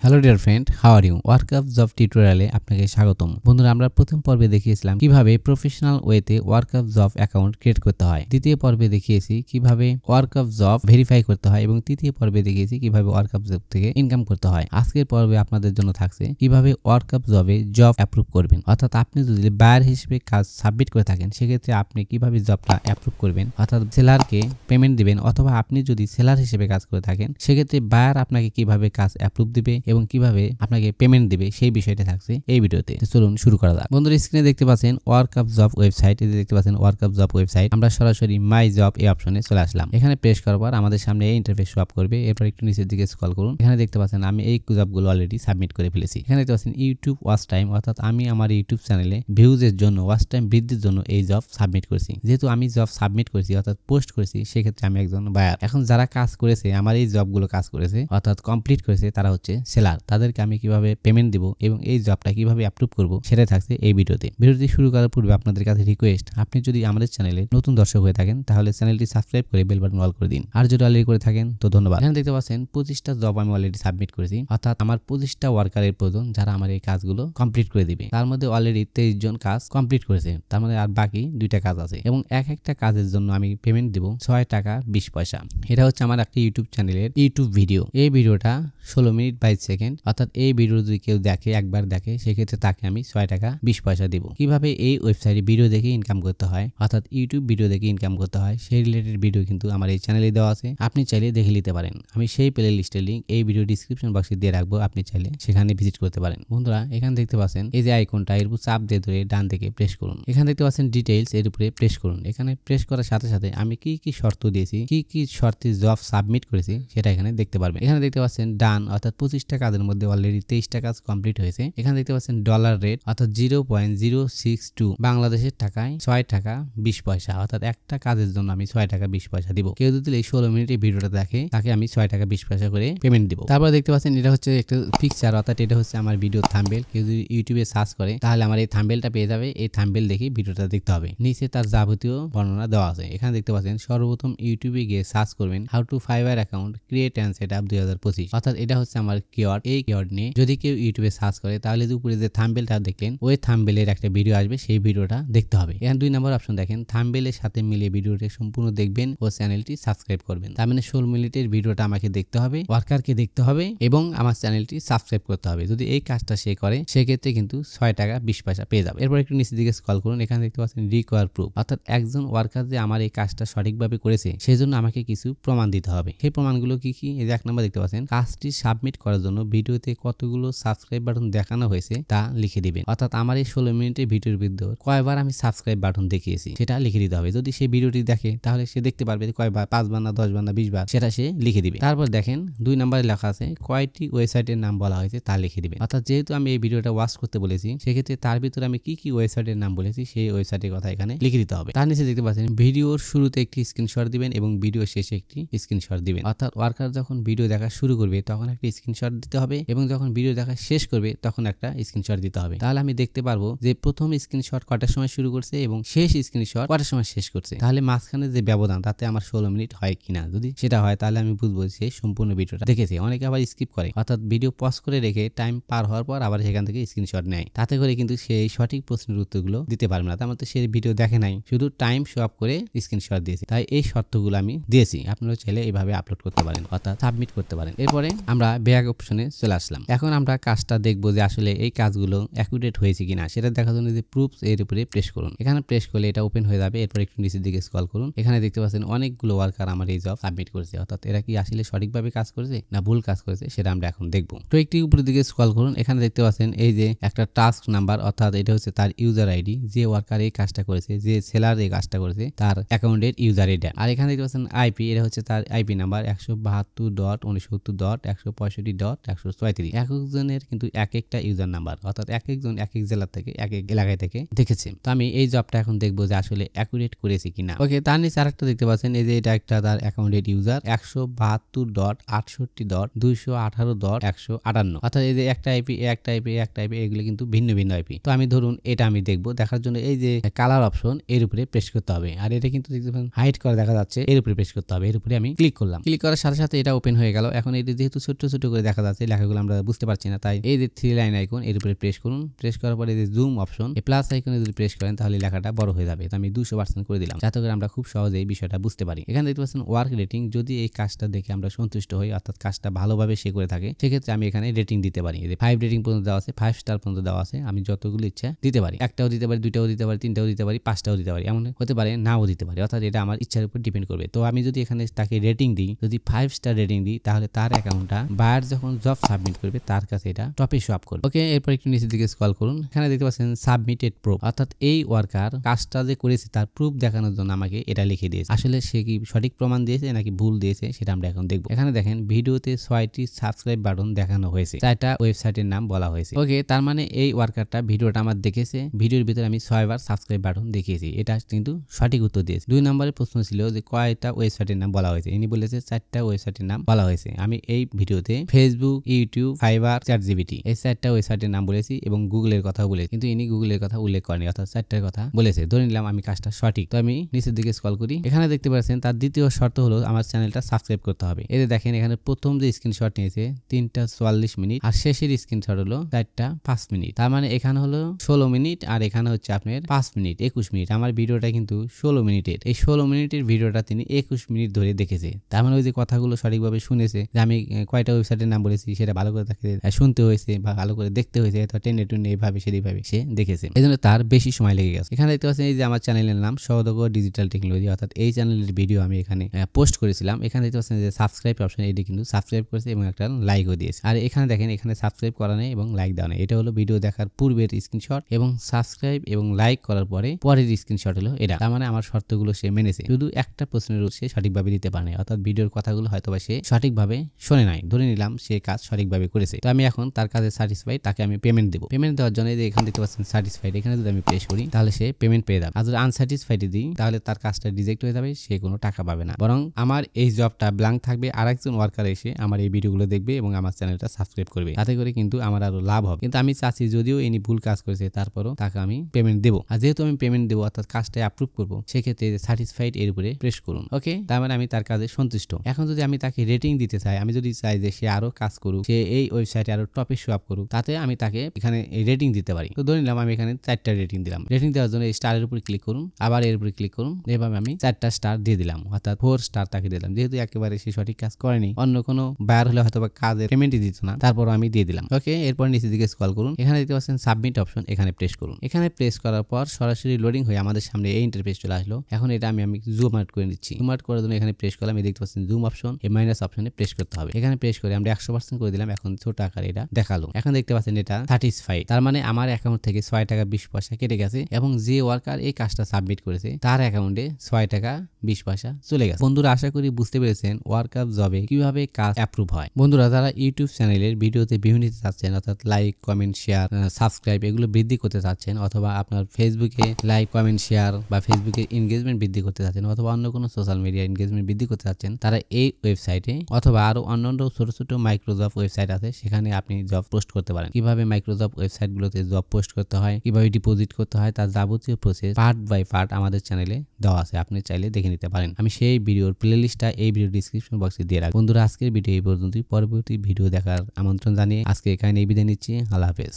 Hello dear friend, how are you? Workup job টিউটোরিয়ালে আপনাকে স্বাগতম। বন্ধুরা, আমরা প্রথম পর্বে দেখিয়েছিলাম কিভাবে প্রফেশনাল ওয়েতে ওয়ার্কআপ জব অ্যাকাউন্ট ক্রিয়েট করতে হয়। দ্বিতীয় পর্বে দেখিয়েছি কিভাবে ওয়ার্কআপ জব ভেরিফাই করতে হয় এবং তৃতীয় পর্বে দেখিয়েছি কিভাবে ওয়ার্কআপ জব থেকে ইনকাম করতে হয়। আজকের পর্বে আপনাদের জন্য থাকছে কিভাবে ওয়ার্কআপ জবে জব অ্যাপ্রুভ করবেন। অর্থাৎ আপনি যদি বায়ার হিসেবে কাজ সাবমিট করে থাকেন, সেক্ষেত্রে আপনি কিভাবে জবটা অ্যাপ্রুভ করবেন, অর্থাৎ সেলারকে পেমেন্ট দিবেন, অথবা আপনি যদি সেলার হিসেবে কাজ করে থাকেন, সেক্ষেত্রে বায়ার আপনাকে কিভাবে কাজ অ্যাপ্রুভ দিবে এবং কিভাবে আপনাকে পেমেন্ট দিবে সেই বিষয়টা থাকছে এই ভিডিওতে। চলুন শুরু করা যাক। বন্ধুরা, স্ক্রিনে দেখতে পাচ্ছেন ওয়ার্কআপ জব ওয়েবসাইট। এই দেখতে পাচ্ছেন ওয়ার্কআপ জব ওয়েবসাইট। আমরা সরাসরি মাই জব এই অপশনে চলে আসলাম। এখানে প্রেস করার পর আমাদের সামনে এই ইন্টারফেস শো আপ করবে। এরপর একটু নিচের দিকে স্ক্রল করুন। এখানে দেখতে পাচ্ছেন আমি এই জবগুলো অলরেডি সাবমিট করে ফেলেছি। এখানে দেখতে পাচ্ছেন ইউটিউব ওয়াচ টাইম, অর্থাৎ আমি আমার ইউটিউব চ্যানেলে ভিউজের জন্য, ওয়াচ টাইম বৃদ্ধির জন্য এই জব সাবমিট করেছি। যেহেতু আমি জব সাবমিট করেছি অর্থাৎ পোস্ট করেছি, সেক্ষেত্রে আমি একজন বায়ার। এখন যারা কাজ করেছে, আমার এই জবগুলো কাজ করেছে অর্থাৎ কমপ্লিট করেছে, তারা হচ্ছে সেলার। তাদেরকে আমি কিভাবে পেমেন্ট দিব এবং এই জবটা কিভাবে অ্যাপ্রুভ করব সেটাই থাকছে এই ভিডিওতে। ভিডিওটি শুরু করার পূর্বে আপনাদের কাছে রিকোয়েস্ট, আপনি যদি আমাদের চ্যানেলে নতুন দর্শক হয়ে থাকেন তাহলে চ্যানেলটি সাবস্ক্রাইব করে বেল বাটন অল করে দিন। আর যদি অলরেডি করে থাকেন তো ধন্যবাদ। এখানে দেখতে পাচ্ছেন 25টা জব আমি অলরেডি সাবমিট করেছি, অর্থাৎ আমার 25টা ওয়ার্কারের প্রয়োজন যারা আমার এই কাজগুলো কমপ্লিট করে দিবে। তার মধ্যে অলরেডি 23 জন কাজ কমপ্লিট করেছে, তার মধ্যে আর বাকি 2টা কাজ আছে এবং এক একটা কাজের জন্য আমি পেমেন্ট দিব 6 টাকা 20 পয়সা। এটা হচ্ছে আমার একটা ইউটিউব চ্যানেলের ইউটিউব ভিডিও। এই ভিডিওটা 16 মিনিট 22 সেকেন্ড, অর্থাৎ এই ভিডিও যদি কেউ দেখে, একবার দেখে, সেক্ষেত্রে তাকে আমি 6 টাকা 20 পয়সা দিব। কিভাবে এই ওয়েবসাইটে ভিডিও দেখে ইনকাম করতে হয়, অর্থাৎ ইউটিউব ভিডিও দেখে ইনকাম করতে হয়, সেই রিলেটেড ভিডিও কিন্তু আমার এই চ্যানেলে দেওয়া আছে। আপনি চাইলে দেখে নিতে পারেন। আমি সেই প্লে লিস্টের লিঙ্ক এই ভিডিও ডিসক্রিপশন বক্সে দিয়ে রাখবো, আপনি চাইলে সেখানে ভিজিট করতে পারেন। বন্ধুরা, এখানে দেখতে পাচ্ছেন এই যে আইকনটা, এর উপর চাপ দিয়ে ধরে ডান দিকে প্রেস করুন। এখানে দেখতে পাচ্ছেন ডিটেইলস, এর উপরে প্রেস করুন। এখানে প্রেস করার সাথে সাথে আমি কি কি শর্ত দিয়েছি, কি কি শর্তে জব সাবমিট করেছি সেটা এখানে দেখতে পারবেন। এখানে দেখতে পাচ্ছেন ডান, অর্থাৎ 25টা কাজের মধ্যে অলরেডি 23টা কাজ কমপ্লিট হয়েছে। এখানে দেখতে পাচ্ছেন ডলার রেট, অর্থাৎ 0.062 বাংলাদেশের টাকায় 6 টাকা 20 পয়সা, অর্থাৎ একটা কাজের জন্য আমি 6 টাকা 20 পয়সা দিব। কেউ যদি এই 16 মিনিট এই ভিডিওটা দেখে, তাকে আমি 6 টাকা 20 পয়সা করে পেমেন্ট দিব। তারপর দেখতে পাচ্ছেন এটা হচ্ছে একটা পিকচার, অর্থাৎ এটা হচ্ছে আমার ভিডিও থাম্বনেল। কেউ যদি ইউটিউবে সার্চ করে তাহলে আমার এই থাম্বনেলটা পেয়ে যাবে। এই থাম্বনেল দেখে ভিডিওটা দেখতে হবে। নিচে তার যাবতীয় বর্ণনা দেওয়া আছে। এখানে দেখতে পাচ্ছেন সর্বপ্রথম ইউটিউবে গিয়ে সার্চ করবেন how to fibre account create and set up 2025, অর্থাৎ এটা হচ্ছে আমার কিওয়ার্ড। এই কিওয়ার্ড নিয়ে যদি কেউ ইউটিউবে সার্চ করে তাহলে যে উপরে যে থাম্বনেলটা দেখলেন, ওই থাম্বনেলের একটা ভিডিও আসবে, সেই ভিডিওটা দেখতে হবে। এখানে 2 নম্বর অপশন দেখেন, থাম্বনেলের সাথে মিলিয়ে ভিডিওটি সম্পূর্ণ দেখবেন ও চ্যানেলটি সাবস্ক্রাইব করবেন। তার মানে 16 মিনিটের ভিডিওটা আমাকে দেখতে হবে, ওয়ার্কারকে দেখতে হবে এবং আমার চ্যানেলটি সাবস্ক্রাইব করতে হবে। যদি এই কাজটা সে করে, সেক্ষেত্রে কিন্তু 6 টাকা 20 পয়সা পেয়ে যাবে। এরপর একটু নিচের দিকে স্ক্রল করুন। এখানে দেখতে পাচ্ছেন রিকোয়ার প্রুফ, অর্থাৎ একজন ওয়ার্কার যে আমার এই কাজটা সঠিকভাবে করেছে সেই জন্য আমাকে কিছু প্রমাণ দিতে হবে। সেই প্রমাণগুলো কি কি? এই যে 1 নম্বর দেখতে পাচ্ছেন, কাজটি সাবমিট করার জন্য ভিডিওতে কতগুলো সাবস্ক্রাইব বাটন দেখানো হয়েছে তা লিখে দিবেন। অর্থাৎ আমার এই 16 মিনিটের ভিডিওর ভিতর কয়বার আমি সাবস্ক্রাইব বাটন দেখিয়েছি সেটা লিখে দিতে হবে। যদি সে ভিডিওটি দেখে তাহলে সে দেখতে পারবে কয়বার, 5 বার না 10 বার না 20 বার, সেটা সে লিখে দিবে। তারপর দেখেন 2 নম্বরে লেখা আছে কয়টি ওয়েবসাইটের নাম বলা হয়েছে তা লিখে দিবেন। অর্থাৎ যেহেতু আমি এই ভিডিওটা ওয়াচ করতে বলেছি, সেক্ষেত্রে তার ভিতরে আমি কি কি ওয়েবসাইটের নাম বলেছি সেই ওয়েবসাইটের কথা এখানে লিখে দিতে হবে। তার নিচে দেখতে পাচ্ছেন ভিডিওর শুরুতে একটি স্ক্রিনশট দিবেন এবং ভিডিও শেষে একটি স্ক্রিনশট দিবেন। অর্থাৎ ওয়ার্কার যখন ভিডিও দেখা শুরু করবে তখন একটা স্ক্রিনশট দিতে হবে এবং যখন ভিডিও দেখা শেষ করবে তখন একটা স্ক্রিনশট দিতে হবে। তাহলে আমি দেখতে পারবো যে প্রথম স্ক্রিনশট কটার সময় শুরু করছে এবং শেষ স্ক্রিনশট কটার সময় শেষ করছে। তাহলে মাঝখানে যে ব্যবধান তাতে আমার 16 মিনিট হয় কিনা, যদি সেটা হয় তাহলে আমি বুঝবো যে সম্পূর্ণ ভিডিওটা দেখেছে। অনেকে আবার স্কিপ করে, অর্থাৎ ভিডিও পজ করে রেখে টাইম পার হওয়ার পর আবার সেখান থেকে স্ক্রিনশট নেয়। তাতে করে কিন্তু সেই সঠিক প্রশ্নের উত্তরগুলো দিতে পারবে না। তার মধ্যে সে ভিডিও দেখে নাই, শুধু টাইম শো আপ করে স্ক্রিনশট দিয়েছে। তাই এই শর্তগুলো আমি দিয়েছি। আপনারা চাইলে এইভাবে আপলোড করতে পারেন, অর্থাৎ সাবমিট করতে পারেন। এরপরে আমরা ব্যাক অপশনে চলে আসলাম। এখন আমরা কাজটা দেখবো যে আসলে এই কাজগুলো অ্যাকুরেট হয়েছে কিনা সেটা দেখার জন্য যে প্রুফস এর উপরে প্রেস করুন। এখানে প্রেস করলে এটা ওপেন হয়ে যাবে। এরপর একটু নিচের দিকে স্ক্রল করুন। এখানে দেখতে পাচ্ছেন অনেকগুলো ওয়ার্কার আমার এই জব সাবমিট করেছে, অর্থাৎ এরা কি আসলে সঠিকভাবে কাজ করেছে না ভুল কাজ করেছে সেটা আমরা এখন দেখবো। তো একটু উপরের দিকে স্ক্রল করুন। এখানে দেখতে পাচ্ছেন এই যে একটা টাস্ক নাম্বার, অর্থাৎ এটা হচ্ছে তার ইউজার আইডি, যে ওয়ার্কার এই কাজটা করেছে, যে সেলার এই কাজটা করেছে তার অ্যাকাউন্টের ইউজার আইডি। আর এখানে দেখতে পাচ্ছেন আইপি, এটা হচ্ছে তার আইপি নাম্বার 172.69.165.134। এক একজনের কিন্তু এক একটা ইউজার নাম্বার, অর্থাৎ এক একজন এক এক জেলা থেকে এক এক এলাকায় থেকে দেখেছে। তো আমি এই জবটা এখন দেখবো যে আসলে অ্যাকুরেট করেছি কিনা। ওকে, তার নিচে আরেকটা দেখতে পাচ্ছেন এই যে এটা একটা তার অ্যাকাউন্টের ইউজার 172.68.218.158, অর্থাৎ এই যে একটা আইপি এগুলো কিন্তু ভিন্ন ভিন্ন আইপি। তো আমি ধরুন এটা আমি দেখবো। দেখার জন্য এই যে কালার অপশন এর উপরে প্রেস করতে হবে। আর এটা কিন্তু দেখতে পাচ্ছেন হাইড করা দেখা যাচ্ছে, এর উপরে প্রেস করতে হবে। এর উপরে আমি ক্লিক করলাম। ক্লিক করার সাথে সাথে এটা ওপেন হয়ে গেল। এখন এটা যেহেতু ছোট ছোট করে দেখা আছে, লেখাগুলো আমরা বুঝতে পারছি না। তাই এই যে 3 লাইন আইকন এর উপরে প্রেস করুন। প্রেস করার পরে যে জুম অপশন, এই প্লাস আইকনে যদি প্রেস করেন তাহলে লেখাটা বড় হয়ে যাবে। তো আমি 200% করে দিলাম, যাতে করে আমরা খুব সহজেই বিষয়টা বুঝতে পারি। এখানে দেখতে পাচ্ছেন ওয়ার্ক রেটিং। যদি এই কাজটা দেখে আমরা সন্তুষ্ট হই, অর্থাৎ কাজটা ভালোভাবে সে করে থাকে, সেক্ষেত্রে আমি এখানে রেটিং দিতে পারি। এই যে 5 রেটিং পর্যন্ত দেওয়া আছে, 5 স্টার পর্যন্ত দেওয়া আছে। আমি যতগুলো ইচ্ছা দিতে পারি, একটাও দিতে পারি, দুইটাও দিতে পারি, তিনটাও দিতে পারি, 5টাও দিতে পারি, এমন হতে পারে নাও দিতে পারি। অর্থাৎ এটা আমার ইচ্ছার উপর ডিপেন্ড করবে। তো আমি যদি এখানে তাকে রেটিং দিই, যদি 5 স্টার রেটিং দিই, তাহলে তার অ্যাকাউন্টটা বায়ার যখন জব সাবমিট করবে তার কাছে এটা টপে শো আপ করবে। ওকে, এরপর একটু নিচের দিকে স্ক্রল করুন। এখানে দেখতে পাচ্ছেন সাবমিটেড প্রুফ, অর্থাৎ এই ওয়ার্কার কাজটা যে করেছে তার প্রুফ দেখানোর জন্য আমাকে এটা লিখে দিয়েছে। আসলে সে কি সঠিক প্রমাণ দিয়েছে নাকি ভুল দিয়েছে সেটা আমরা এখন দেখবো। এখানে দেখেন ভিডিওতে 6টি সাবস্ক্রাইব বাটন দেখানো হয়েছে, 4টা ওয়েবসাইটের নাম বলা হয়েছে। ওকে, তার মানে এই ওয়ার্কারটা ভিডিওটা আমার দেখেছে, ভিডিওর ভিতরে আমি 6 বার সাবস্ক্রাইব বাটন দেখিয়েছি, এটা কিন্তু সঠিক উত্তর দিয়েছে। 2 নম্বরের প্রশ্ন ছিল যে কয়টা ওয়েবসাইটের নাম বলা হয়েছে, ইনি বলেছে 4টা ওয়েবসাইটের নাম বলা হয়েছে। আমি এই ভিডিওতে ফেসবুক, ইউটিউব, ফাইবার, চ্যাটজিপিটি এই 4টা ওয়েবসাইটের নাম বলেছি এবং গুগলের কথাও বলেছি, কিন্তু ইনি গুগলের কথা উল্লেখ করেনি, অর্থাৎ 4টার কথা বলেছে। ধরে নিলাম আমি কাজটা সঠিক। তো আমি নিচের দিকে স্ক্রল করি। এখানে দেখতে পাচ্ছেন তার দ্বিতীয় শর্ত হলো আমার চ্যানেলটা সাবস্ক্রাইব করতে হবে। এই যে দেখেন এখানে প্রথম যে স্ক্রিনশট নিয়েছে 3টা 44 মিনিট, আর শেষের স্ক্রিনশট হলো 4টা 5 মিনিট। তার মানে এখানে হলো 16 মিনিট, আর এখানে হচ্ছে আপনার 5 মিনিট, 21 মিনিট। আমার ভিডিওটা কিন্তু 16 মিনিটের। এই 16 মিনিটের ভিডিওটা তিনি 21 মিনিট ধরে দেখেছে। তার মানে ওই যে কথাগুলো সঠিকভাবে শুনেছে, যে আমি কয়টা ওয়েবসাইটের নাম বলেছি সেটা ভালো করে তাকে শুনতে হয়েছে বা ভালো করে দেখতে হয়েছে, টেনে টুনে এইভাবে সেইভাবে সে দেখেছে, এই জন্য তার বেশি সময় লেগে গেছে। এখানে দেখতে পাচ্ছেন এই যে আমার চ্যানেলের নাম সহযোগী ডিজিটাল টেকনোলজি, অর্থাৎ এই চ্যানেলের ভিডিও আমি এখানে পোস্ট করেছিলাম। এখানে দেখতে পাচ্ছেন যে সাবস্ক্রাইব অপশন, এটি কিন্তু সাবস্ক্রাইব করেছে এবং একটা লাইকও দিয়েছে। আর এখানে দেখেন এখানে সাবস্ক্রাইব করা নেই এবং লাইক দেওয়া নেই। এটা হলো ভিডিও দেখার পূর্বের স্ক্রিনশট এবং সাবস্ক্রাইব এবং লাইক করার পরের স্ক্রিনশট হলো এটা। তার মানে আমার শর্তগুলো সে মেনেছে, শুধু একটা প্রশ্নের উত্তর সে সঠিকভাবে দিতে পারে, অর্থাৎ ভিডিওর কথাগুলো হয়তোবা সে সঠিকভাবে শোনে নাই। ধরে নিলাম সে কাজ সঠিকভাবে করেছে। তো আমি এখন তার কাজে স্যাটিসফাইড, তাকে আমি পেমেন্ট দেবো। পেমেন্ট দেওয়ার জন্য যে এখানে দেখতে পাচ্ছেন স্যাটিসফাইড, এখানে যদি আমি প্রেস করি তাহলে সে পেমেন্ট পেয়ে যাবে। আর যদি আনস্যাটিসফাইড দিই তাহলে তার কাজটা রিজেক্ট হয়ে যাবে, সে কোনো টাকা পাবে না, বরং আমার এই জবটা ব্ল্যাঙ্ক থাকবে। আরেকজন ওয়ার্কার এসে আমার এই ভিডিওগুলো দেখবে এবং আমার চ্যানেলটা সাবস্ক্রাইব করবে, তাতে করে কিন্তু আমার আরো লাভ হবে। কিন্তু আমি চাচ্ছি যদিও ইনি ভুল কাজ করেছে তারপরও তাকে আমি পেমেন্ট দেবো। আর যেহেতু আমি পেমেন্ট দেবো অর্থাৎ কাজটা অ্যাপ্রুভ করবো, সেক্ষেত্রে সাটিসফাইড এর উপরে প্রেস করুন। ওকে, তার মানে আমি তার কাজে সন্তুষ্ট। এখন যদি আমি তাকে রেটিং দিতে চাই, আমি যদি চাই যে সে আরো কাজ করুক, সে এই ওয়েবসাইটে আরো টপে শো আপ করুক, তাতে আমি তাকে এখানে রেটিং দিতে পারি। তো ধরে নিলাম আমি এখানে 4টা রেটিং দিলাম। রেটিং দেওয়ার জন্য স্টারের উপরে ক্লিক করুন, আবার এর উপরে ক্লিক করুন, এভাবে আমি 4টা স্টার দিয়ে দিলাম, অর্থাৎ 4 স্টার তাকে দিলাম। যেহেতু একেবারে সে সঠিক কাজ করেনি, অন্য কোনো বায়ার হলে হয়তো বা কাজের পেমেন্টই দিত না, তারপর আমি দিয়ে দিলাম। ওকে, এরপর নিচের দিকে স্ক্রল করুন। এখানে দেখতে পাচ্ছেন সাবমিট অপশন, এখানে প্রেস করুন। এখানে প্রেস করার পর সরাসরি লোডিং হয়ে আমাদের সামনে এই ইন্টারফেস চলে আসলো। এখন এটা আমি জুম আউট করে নিচ্ছি। জুম আউট করার জন্য এখানে প্রেস করলাম, এই দেখতে পাচ্ছেন জুম অপশন, এই মাইনাস অপশনে প্রেস করতে হবে। এখানে প্রেস করে আমরা 100% করে দিলাম। এখন ছোট আকারে এটা দেখালো। এখন দেখতে পাচ্ছেন এটা স্যাটিসফাইড, তার মানে আমার অ্যাকাউন্ট থেকে 6 টাকা 20 পয়সা কেটে গেছে এবং যে ওয়ার্কার এই কাজটা সাবমিট করেছে তার অ্যাকাউন্টে 6 টাকা 20 পয়সা চলে গেছে। বন্ধুরা, আশা করি বুঝতে পেরেছেন ওয়ার্কআপ জবে কিভাবে কাজ অ্যাপ্রুভ হয়। বন্ধুরা, যারা ইউটিউব চ্যানেলের ভিডিওতে বিভিন্ন চাচ্ছেন, অর্থাৎ লাইক, কমেন্ট, শেয়ার, সাবস্ক্রাইব এগুলো বৃদ্ধি করতে চাচ্ছেন, অথবা আপনার ফেসবুকে লাইক, কমেন্ট, শেয়ার বা ফেসবুকের এনগেজমেন্ট বৃদ্ধি করতে চাচ্ছেন, অথবা অন্য কোনো সোশ্যাল মিডিয়া এনগেজমেন্ট বৃদ্ধি করতে চাচ্ছেন, তারা এই ওয়েবসাইটে অথবা আরো অন্যান্য ছোট ছোট মাইক্রোজব ওয়েবসাইট আছে, সেখানে আপনি জব পোস্ট করতে পারেন। কিভাবে মাইক্রোজব ওয়েবসাইটগুলোতে জব পোস্ট করতে হয়, কিভাবে ডিপোজিট করতে হয়, তার যাবতীয় প্রসেস পার্ট বাই পার্ট আমাদের চ্যানেলে দেওয়া আছে, আপনি চাইলে দেখে নিতে পারেন। আমি সেই ভিডিওর প্লেলিস্টটা এই ভিডিও ডিসক্রিপশন বক্সে দিয়ে রাখবো। বন্ধুরা, আজকের ভিডিও এই পর্যন্তই। পরবর্তী ভিডিও দেখার আমন্ত্রণ জানিয়ে আজকে এখানে বিদায় নিচ্ছি। আল্লাহ হাফেজ।